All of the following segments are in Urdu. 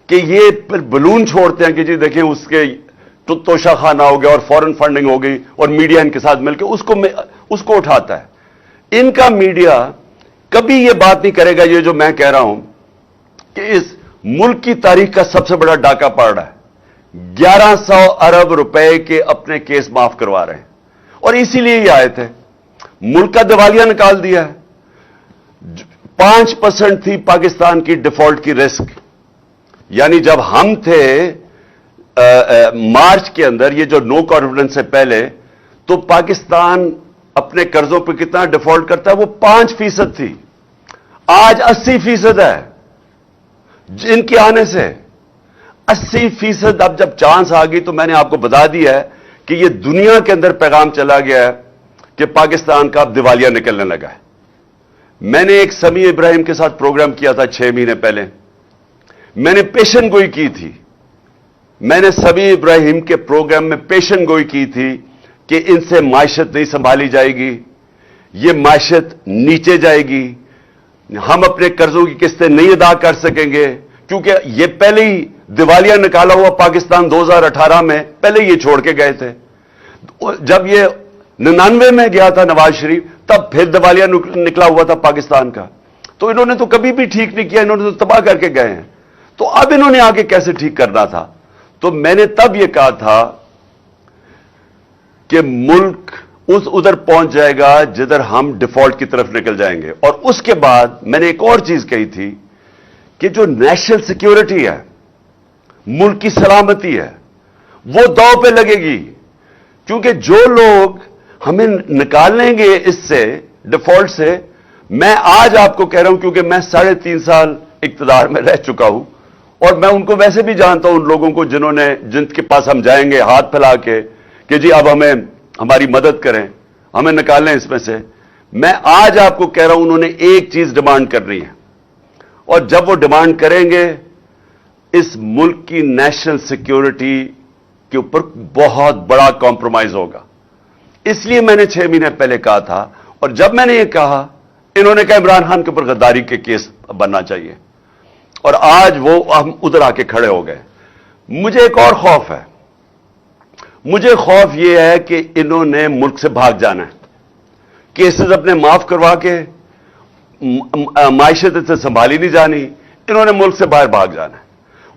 کہ یہ پھر بلون چھوڑتے ہیں کہ جی دیکھیں اس کے توشہ خانہ ہو گیا اور فورن فنڈنگ ہو گئی اور میڈیا ان کے ساتھ مل کے اس کو اٹھاتا ہے. ان کا میڈیا کبھی یہ بات نہیں کرے گا یہ جو میں کہہ رہا ہوں کہ اس ملک کی تاریخ کا سب سے بڑا ڈاکہ پڑ رہا ہے. 1100 ارب روپے کے اپنے کیس معاف کروا رہے ہیں اور اسی لیے یہ آئے تھے. ملک کا دیوالیہ نکال دیا ہے. 5% تھی پاکستان کی ڈیفالٹ کی رسک. یعنی جب ہم تھے مارچ کے اندر یہ جو نو کانفیڈنس سے پہلے تو پاکستان اپنے قرضوں پہ کتنا ڈیفالٹ کرتا ہے وہ 5% تھی. آج 80% ہے. جن کے آنے سے 80%. اب جب چانس آ گئی تو میں نے آپ کو بتا دیا ہے کہ یہ دنیا کے اندر پیغام چلا گیا ہے کہ پاکستان کا اب دیوالیہ نکلنے لگا ہے. میں نے ایک سمیع ابراہیم کے ساتھ پروگرام کیا تھا 6 مہینے پہلے. میں نے پیشن گوئی کی تھی. میں نے سمیع ابراہیم کے پروگرام میں پیشن گوئی کی تھی کہ ان سے معیشت نہیں سنبھالی جائے گی, یہ معیشت نیچے جائے گی, ہم اپنے قرضوں کی قسطیں نہیں ادا کر سکیں گے, کیونکہ یہ پہلے ہی دیوالیہ نکالا ہوا پاکستان 2018 میں پہلے یہ چھوڑ کے گئے تھے. جب یہ 99 میں گیا تھا نواز شریف تب پھر دیوالیہ نکلا ہوا تھا پاکستان کا. تو انہوں نے تو کبھی بھی ٹھیک نہیں کیا, انہوں نے تو تباہ کر کے گئے ہیں. تو اب انہوں نے آگے کیسے ٹھیک کرنا تھا. تو میں نے تب یہ کہا تھا کہ ملک ادھر پہنچ جائے گا جدھر ہم ڈیفالٹ کی طرف نکل جائیں گے. اور اس کے بعد میں نے ایک اور چیز کہی تھی کہ جو نیشنل سیکیورٹی ہے, ملک کی سلامتی ہے, وہ داؤ پہ لگے گی. کیونکہ جو لوگ ہمیں نکال لیں گے اس سے ڈیفالٹ سے, میں آج آپ کو کہہ رہا ہوں کیونکہ میں 3.5 سال اقتدار میں رہ چکا ہوں اور میں ان کو ویسے بھی جانتا ہوں, ان لوگوں کو جن کے پاس ہم جائیں گے ہاتھ پھیلا کے کہ جی اب ہماری مدد کریں, ہمیں نکالیں اس میں سے. میں آج آپ کو کہہ رہا ہوں انہوں نے ایک چیز ڈیمانڈ کرنی ہے اور جب وہ ڈیمانڈ کریں گے اس ملک کی نیشنل سیکیورٹی کے اوپر بہت بڑا کمپرومائز ہوگا. اس لیے میں نے 6 مہینے پہلے کہا تھا, اور جب میں نے یہ کہا انہوں نے کہا عمران خان کے اوپر غداری کے کیس بننا چاہیے, اور آج وہ ہم ادھر آ کے کھڑے ہو گئے. مجھے ایک اور خوف ہے. مجھے خوف یہ ہے کہ انہوں نے ملک سے بھاگ جانا ہے, کیسز اپنے معاف کروا کے, معیشت سے سنبھالی نہیں جانی, انہوں نے ملک سے باہر بھاگ جانا ہے.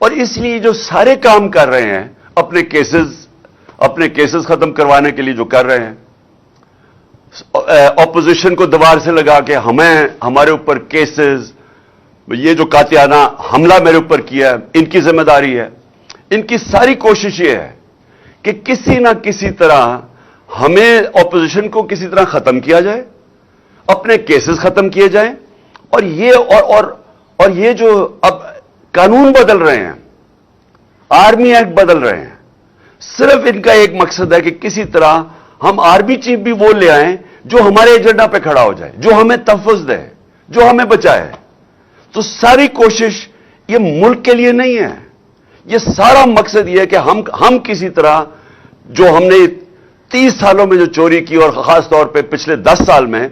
اور اس لیے جو سارے کام کر رہے ہیں اپنے کیسز ختم کروانے کے لیے جو کر رہے ہیں, اپوزیشن کو دیوار سے لگا کے ہمارے اوپر کیسز, یہ جو قاتلانہ حملہ میرے اوپر کیا ہے ان کی ذمہ داری ہے. ان کی ساری کوشش یہ ہے کہ کسی نہ کسی طرح ہمیں اپوزیشن کو کسی طرح ختم کیا جائے, اپنے کیسز ختم کیے جائیں. اور یہ جو اب قانون بدل رہے ہیں, آرمی ایکٹ بدل رہے ہیں, صرف ان کا ایک مقصد ہے کہ کسی طرح ہم آرمی چیف بھی وہ لے آئیں جو ہمارے ایجنڈا پہ کھڑا ہو جائے, جو ہمیں تحفظ دے, جو ہمیں بچائے. تو ساری کوشش یہ ملک کے لیے نہیں ہے, یہ سارا مقصد یہ ہے کہ ہم کسی طرح جو ہم نے 30 سالوں میں جو چوری کی اور خاص طور پہ پچھلے 10 سال میں,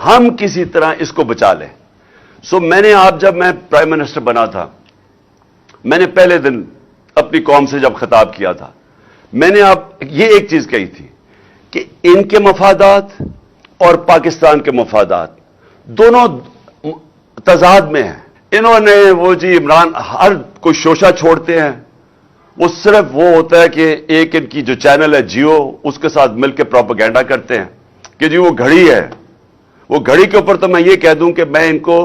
ہم کسی طرح اس کو بچا لیں. میں نے جب میں پرائم منسٹر بنا تھا, میں نے پہلے دن اپنی قوم سے جب خطاب کیا تھا, میں نے یہ ایک چیز کہی تھی کہ ان کے مفادات اور پاکستان کے مفادات دونوں تضاد میں ہیں. انہوں نے وہ جی عمران ہر کوئی شوشہ چھوڑتے ہیں, وہ صرف وہ ہوتا ہے کہ ایک ان کی جو چینل ہے جیو, اس کے ساتھ مل کے پروپیگنڈا کرتے ہیں کہ جی وہ گھڑی ہے. وہ گھڑی کے اوپر تو میں یہ کہہ دوں کہ میں ان کو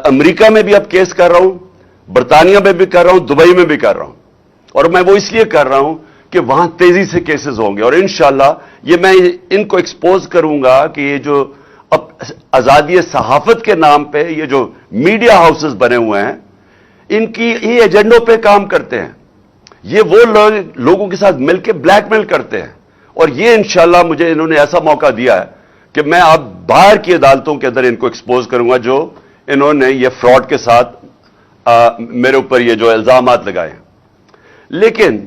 امریکہ میں بھی اب کیس کر رہا ہوں, برطانیہ میں بھی کر رہا ہوں, دبئی میں بھی کر رہا ہوں, اور میں وہ اس لیے کر رہا ہوں کہ وہاں تیزی سے کیسز ہوں گے. اور انشاءاللہ یہ میں ان کو ایکسپوز کروں گا کہ یہ جو اب آزادی صحافت کے نام پہ یہ جو میڈیا ہاؤسز بنے ہوئے ہیں, ان کی یہ ایجنڈوں پہ کام کرتے ہیں. یہ وہ لوگوں کے ساتھ مل کے بلیک میل کرتے ہیں. اور یہ انشاءاللہ مجھے انہوں نے ایسا موقع دیا ہے کہ میں اب باہر کی عدالتوں کے اندر ان کو ایکسپوز کروں گا جو انہوں نے یہ فراڈ کے ساتھ میرے اوپر یہ جو الزامات لگائے ہیں. لیکن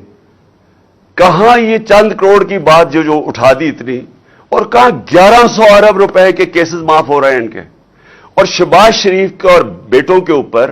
کہاں یہ چند کروڑ کی بات جو اٹھا دی اتنی, اور کہاں 1100 ارب روپے کے کیسز معاف ہو رہے ہیں ان کے, اور شہباز شریف کے اور بیٹوں کے اوپر